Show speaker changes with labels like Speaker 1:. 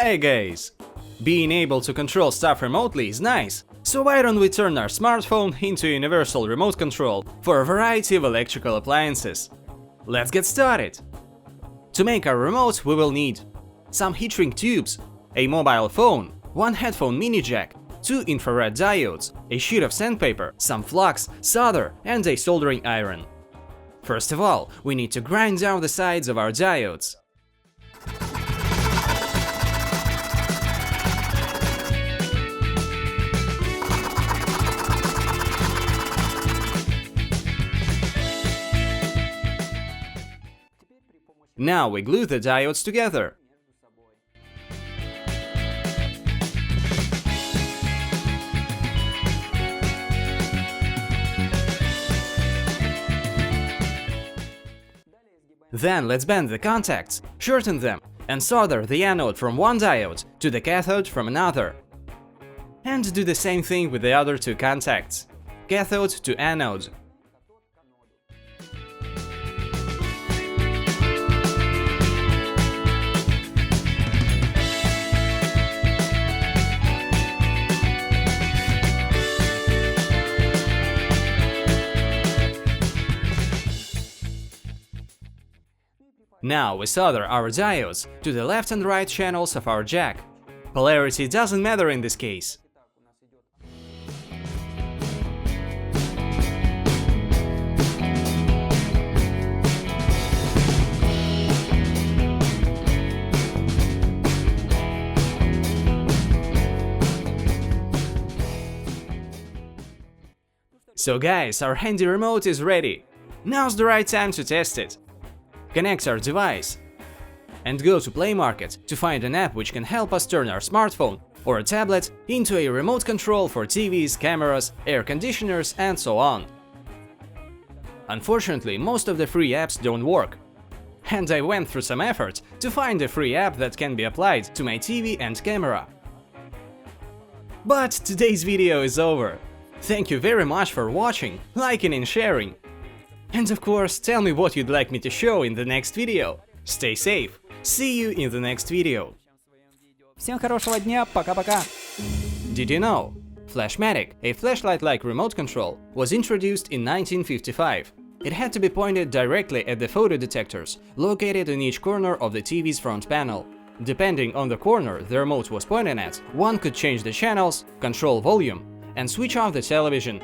Speaker 1: Hey guys! Being able to control stuff remotely is nice, so why don't we turn our smartphone into a universal remote control for a variety of electrical appliances? Let's get started! To make our remote we will need some heat shrink tubes, a mobile phone, one headphone mini jack, two infrared diodes, a sheet of sandpaper, some flux, solder, and a soldering iron. First of all, we need to grind down the sides of our diodes. Now we glue the diodes together. Then let's bend the contacts, shorten them, and solder the anode from one diode to the cathode from another. And do the same thing with the other two contacts, cathode to anode. Now we solder our diodes to the left and right channels of our jack. Polarity doesn't matter in this case. So guys, our handy remote is ready. Now's the right time to test it. Connect our device and go to Play Market to find an app which can help us turn our smartphone or a tablet into a remote control for TVs, cameras, air conditioners, and so on. Unfortunately, most of the free apps don't work, and I went through some effort to find a free app that can be applied to my TV and camera. But today's video is over. Thank you very much for watching, liking and sharing. And of course, tell me what you'd like me to show in the next video. Stay safe. See you in the next video.
Speaker 2: Всем хорошего дня, пока-пока.
Speaker 1: Did you know? Flashmatic, a flashlight-like remote control, was introduced in 1955. It had to be pointed directly at the photo detectors, located in each corner of the TV's front panel. Depending on the corner the remote was pointed at, one could change the channels, control volume, and switch off the television.